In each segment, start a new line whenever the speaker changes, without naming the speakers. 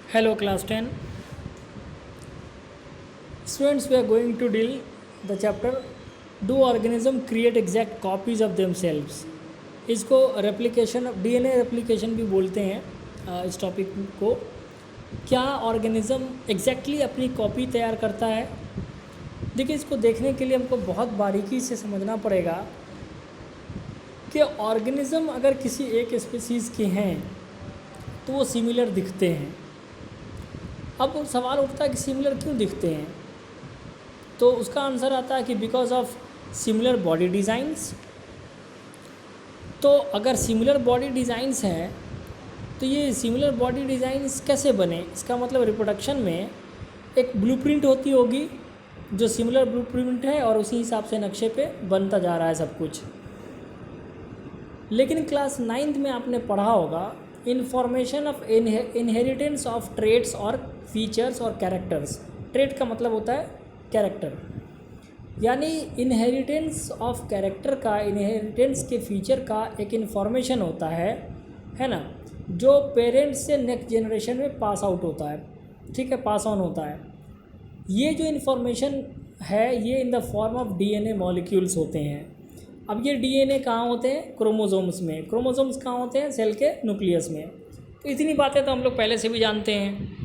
Hello class 10. Students, we are going to deal the chapter Do organism create exact copies of themselves. इसको replication DNA replication भी बोलते हैं। इस topic को क्या ऑर्गेनिज्म एग्जैक्टली अपनी कॉपी तैयार करता है। देखिए, इसको देखने के लिए हमको बहुत बारीकी से समझना पड़ेगा कि ऑर्गेनिज्म अगर किसी एक स्पीसीज़ के हैं तो वो सिमिलर दिखते हैं। अब सवाल उठता है कि सिमिलर क्यों दिखते हैं, तो उसका आंसर आता है कि because of similar body designs. तो अगर सिमिलर बॉडी डिज़ाइंस हैं तो ये सिमिलर बॉडी डिज़ाइंस कैसे बने, इसका मतलब रिप्रोडक्शन में एक ब्लूप्रिंट होती होगी जो सिमिलर ब्लूप्रिंट है और उसी हिसाब से नक्शे पे बनता जा रहा है सब कुछ। लेकिन क्लास 9th में आपने पढ़ा होगा information of inheritance of traits और फीचर्स और कैरेक्टर्स। ट्रेट का मतलब होता है कैरेक्टर, यानी इनहेरिटेंस ऑफ कैरेक्टर का, इनहेरिटेंस के फीचर का एक इन्फॉर्मेशन होता है ना, जो पेरेंट्स से नेक्स्ट जनरेशन में पास आउट होता है, ठीक है, पास ऑन होता है। ये जो इन्फॉर्मेशन है ये in the form of DNA molecules होते हैं। अब ये डीएनए कहाँ होते हैं? क्रोमोसोम्स में। क्रोमोसोम्स कहाँ होते हैं? सेल के न्यूक्लियस में। तो इतनी बातें तो हम लोग पहले से भी जानते हैं।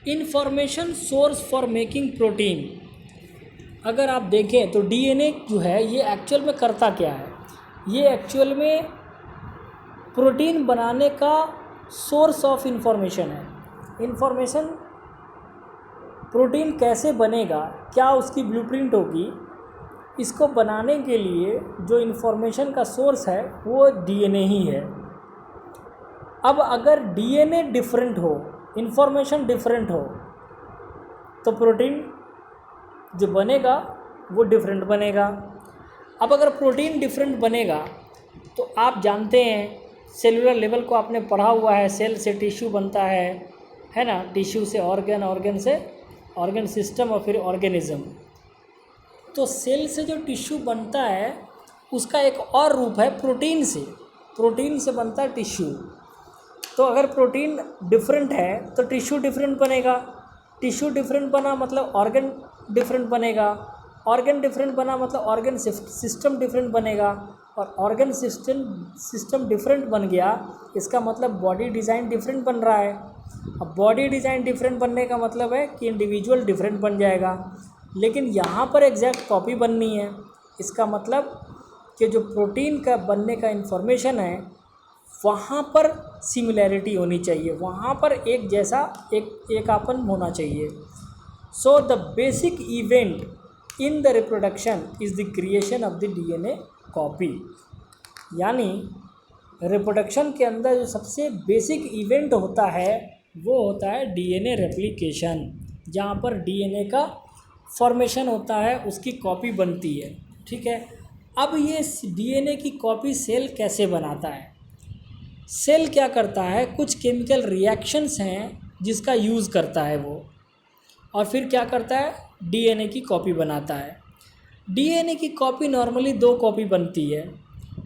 Information source for making protein, अगर आप देखें तो डीएनए जो है ये एक्चुअल में करता क्या है? ये एक्चुअल में प्रोटीन बनाने का सोर्स ऑफ इन्फॉर्मेशन है। इन्फॉर्मेशन प्रोटीन कैसे बनेगा, क्या उसकी ब्लूप्रिंट होगी, इसको बनाने के लिए जो इन्फॉर्मेशन का सोर्स है वो डीएनए ही है। अब अगर डीएनए डिफरेंट हो, इन्फॉर्मेशन डिफरेंट हो, तो प्रोटीन जो बनेगा वो डिफरेंट बनेगा। अब अगर प्रोटीन डिफरेंट बनेगा तो आप जानते हैं सेलुलर लेवल को आपने पढ़ा हुआ है, सेल से टिश्यू बनता है ना, टिश्यू से ऑर्गन, ऑर्गन से ऑर्गन सिस्टम और फिर ऑर्गेनिज्म। तो सेल से जो टिश्यू बनता है उसका एक और रूप है प्रोटीन से। प्रोटीन से बनता है टिश्यू। तो अगर प्रोटीन डिफरेंट है तो टिश्यू डिफरेंट बनेगा। टिश्यू डिफरेंट बना मतलब ऑर्गन डिफरेंट बनेगा। ऑर्गन डिफरेंट बना मतलब ऑर्गन सिस्टम डिफरेंट बनेगा। और ऑर्गन सिस्टम डिफरेंट बन गया, इसका मतलब बॉडी डिज़ाइन डिफरेंट बन रहा है। अब बॉडी डिज़ाइन डिफरेंट बनने का मतलब है कि इंडिविजुअल डिफरेंट बन जाएगा। लेकिन यहाँ पर एग्जैक्ट कॉपी बननी है। इसका मतलब कि जो प्रोटीन का बनने का इन्फॉर्मेशन है वहाँ पर सिमिलैरिटी होनी चाहिए, वहाँ पर एक जैसा एकापन होना चाहिए। So the basic event in the reproduction is the creation of the DNA copy. यानी रिप्रोडक्शन के अंदर जो सबसे बेसिक इवेंट होता है वो होता है डीएनए रेप्लिकेशन, जहाँ पर डीएनए का फॉर्मेशन होता है, उसकी कॉपी बनती है, ठीक है। अब ये डीएनए की कॉपी सेल कैसे बनाता है? सेल क्या करता है, कुछ केमिकल रिएक्शंस हैं जिसका यूज़ करता है वो, और फिर क्या करता है, डीएनए की कॉपी बनाता है। डीएनए की कॉपी नॉर्मली 2 कॉपी बनती है।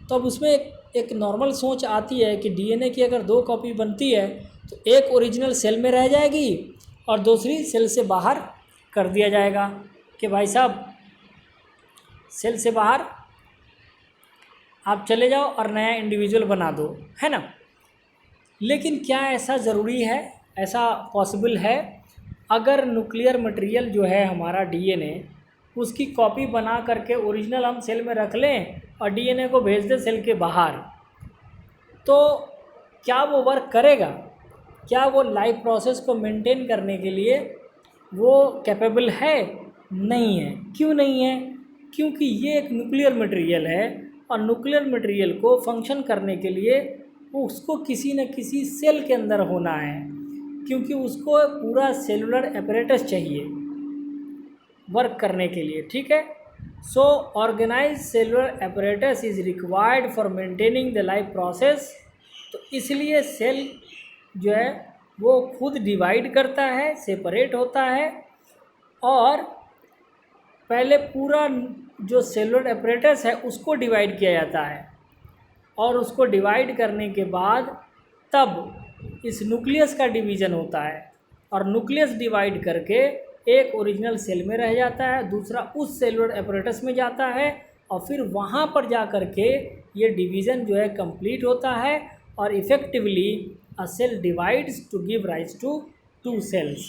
तो अब उसमें एक नॉर्मल सोच आती है कि डीएनए की अगर 2 कॉपी बनती है तो एक ओरिजिनल सेल में रह जाएगी और दूसरी सेल से बाहर कर दिया जाएगा कि भाई साहब सेल से बाहर आप चले जाओ और नया इंडिविजुअल बना दो, है ना। लेकिन क्या ऐसा ज़रूरी है? ऐसा पॉसिबल है? अगर न्यूक्लियर मटेरियल जो है हमारा डीएनए, उसकी कॉपी बना करके ओरिजिनल हम सेल में रख लें और डीएनए को भेज दें सेल के बाहर, तो क्या वो वर्क करेगा? क्या वो लाइफ प्रोसेस को मेंटेन करने के लिए वो कैपेबल है? नहीं है। क्यों नहीं है? क्योंकि ये एक न्यूक्लियर मटेरियल है और न्यूक्लियर मटेरियल को फंक्शन करने के लिए उसको किसी न किसी सेल के अंदर होना है, क्योंकि उसको पूरा सेलुलर एपरेटस चाहिए वर्क करने के लिए, ठीक है। So organize cellular apparatus is required for maintaining the life process. तो इसलिए सेल जो है वो खुद डिवाइड करता है, सेपरेट होता है, और पहले पूरा जो सेलुलर एपरेटस है उसको डिवाइड किया जाता है, और उसको डिवाइड करने के बाद तब इस न्यूक्लियस का डिवीज़न होता है और न्यूक्लियस डिवाइड करके एक ओरिजिनल सेल में रह जाता है, दूसरा उस सेलुलर एपरेटस में जाता है और फिर वहाँ पर जा कर के ये डिवीज़न जो है कंप्लीट होता है और effectively a cell divides to give rise to 2 cells.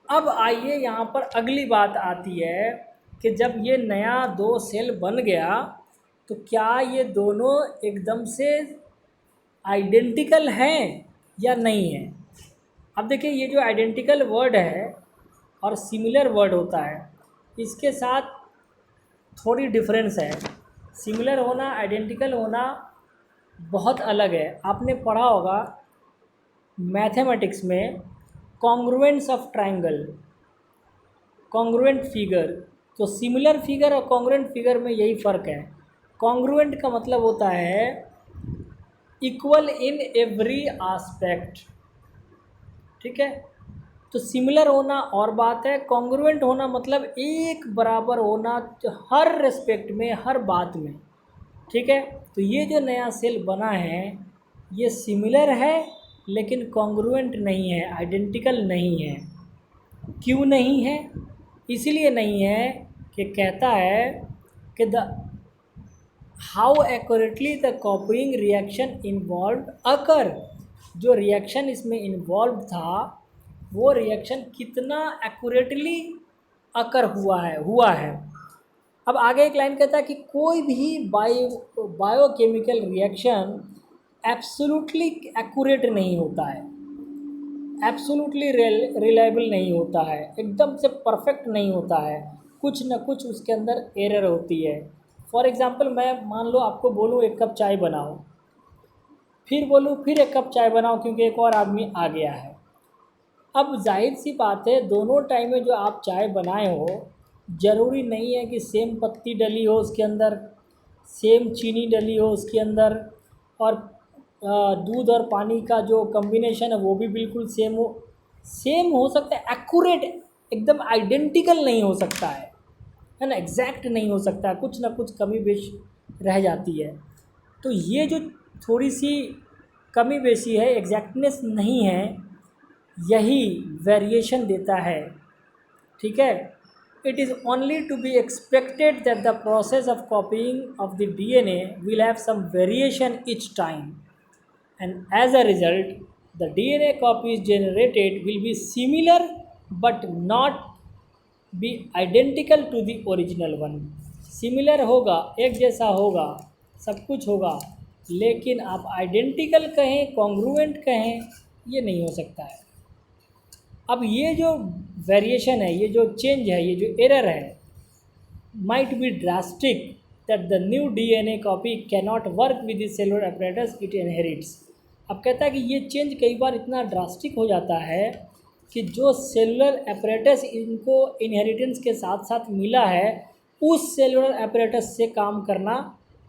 अब आइए यहाँ पर अगली बात आती है कि जब ये नया 2 सेल बन गया तो क्या ये दोनों एकदम से आइडेंटिकल हैं या नहीं है। अब देखिए, ये जो आइडेंटिकल वर्ड है और सिमिलर वर्ड होता है, इसके साथ थोड़ी डिफरेंस है। सिमिलर होना, आइडेंटिकल होना बहुत अलग है। आपने पढ़ा होगा मैथमेटिक्स में congruence of triangle, congruent figure. तो सिमिलर फिगर और कॉन्ग्रुएंट फिगर में यही फ़र्क है। कॉन्ग्रुएंट का मतलब होता है इक्वल इन एवरी आस्पेक्ट, ठीक है। तो सिमिलर होना और बात है, कॉन्ग्रुएंट होना मतलब एक बराबर होना हर रेस्पेक्ट में, हर बात में, ठीक है। तो ये जो नया सेल बना है ये सिमिलर है लेकिन कॉन्ग्रुएंट नहीं है, आइडेंटिकल नहीं है। क्यों नहीं है? इसलिए नहीं है कि कहता है कि the how accurately the copying reaction involve occur. जो रिएक्शन इसमें इन्वॉल्व था वो रिएक्शन कितना एक्यूरेटली अकर हुआ है। अब आगे एक लाइन कहता है कि कोई भी बायोकेमिकल रिएक्शन एब्सोल्युटली एक्यूरेट नहीं होता है, एब्सोल्युटली रिलायबल नहीं होता है, एकदम से परफेक्ट नहीं होता है, कुछ न कुछ उसके अंदर एरर होती है। फॉर एग्ज़ाम्पल, मैं मान लो आपको बोलूँ 1 कप चाय बनाओ, फिर बोलूँ फिर 1 कप चाय बनाओ क्योंकि एक और आदमी आ गया है। अब जाहिर सी बात है दोनों टाइम में जो आप चाय बनाए हो ज़रूरी नहीं है कि सेम पत्ती डली हो उसके अंदर, सेम चीनी डली हो उसके अंदर, और दूध और पानी का जो कम्बिनेशन है वो भी बिल्कुल सेम हो। सेम हो सकता है, एक्यूरेट एकदम आइडेंटिकल नहीं हो सकता है ना, एग्जैक्ट नहीं हो सकता, कुछ ना कुछ कमी बेश रह जाती है। तो ये जो थोड़ी सी कमी बेशी है, एग्जैक्टनेस नहीं है, यही वेरिएशन देता है, ठीक है। It is only to be expected that the process of copying of the DNA will have some variation each time, and as a result the DNA copies generated will be similar but not be identical to the original one। Similar होगा, एक जैसा होगा, सब कुछ होगा, लेकिन आप identical कहें, कॉन्ग्रुएंट कहें, ये नहीं हो सकता है। अब ये जो वेरिएशन है, ये जो चेंज है, ये जो एरर है, might be drastic that the new DNA copy cannot work with the cellular apparatus it inherits. अब कहता है कि ये चेंज कई बार इतना ड्रास्टिक हो जाता है कि जो सेलुलर apparatus इनको इनहेरिटेंस के साथ साथ मिला है उस सेलुलर apparatus से काम करना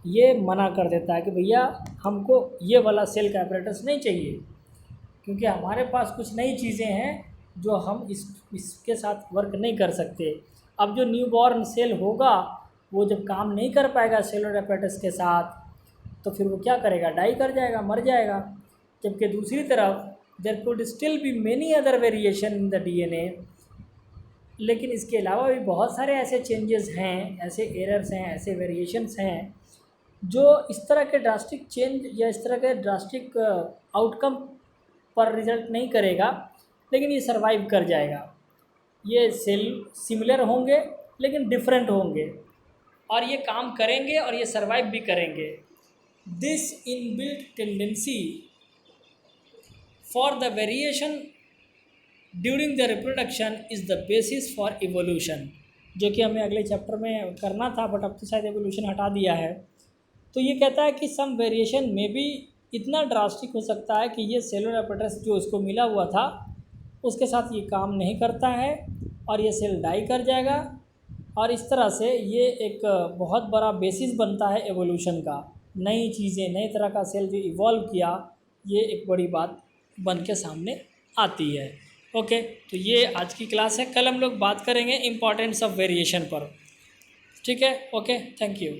ये मना कर देता है कि भैया हमको ये वाला सेल का apparatus नहीं चाहिए, क्योंकि हमारे पास कुछ नई चीज़ें हैं जो हम इसके साथ वर्क नहीं कर सकते। अब जो न्यूबॉर्न सेल होगा वो जब काम नहीं कर पाएगा सेलुलर apparatus के साथ तो फिर वो क्या करेगा, डाई कर जाएगा, मर जाएगा। जबकि दूसरी तरफ there could still be many other variation in the DNA, लेकिन इसके अलावा भी बहुत सारे ऐसे चेंजेस हैं, ऐसे एरर्स हैं, ऐसे वेरिएशंस हैं जो इस तरह के ड्रास्टिक चेंज या इस तरह के ड्रास्टिक आउटकम पर रिजल्ट नहीं करेगा, लेकिन ये सरवाइव कर जाएगा। ये सेल सिमिलर होंगे लेकिन डिफरेंट होंगे और ये काम करेंगे और ये सरवाइव भी करेंगे। This inbuilt tendency for the variation during the reproduction is the basis for evolution, जो कि हमें अगले चैप्टर में करना था बट अब तो शायद एवोल्यूशन हटा दिया है। तो ये कहता है कि सम वेरिएशन में भी इतना ड्रास्टिक हो सकता है कि ये सेलुलर apparatus जो इसको मिला हुआ था उसके साथ ये काम नहीं करता है और ये सेल डाई कर जाएगा, और इस तरह से ये एक बहुत बड़ा बेसिस बनता है एवोल्यूशन का। नई चीज़ें, नई तरह का सेल जो इवॉल्व किया, ये एक बड़ी बात बन के सामने आती है। ओके, तो ये आज की क्लास है। कल हम लोग बात करेंगे इम्पॉर्टेंस ऑफ वेरिएशन पर, ठीक है। Okay, thank you.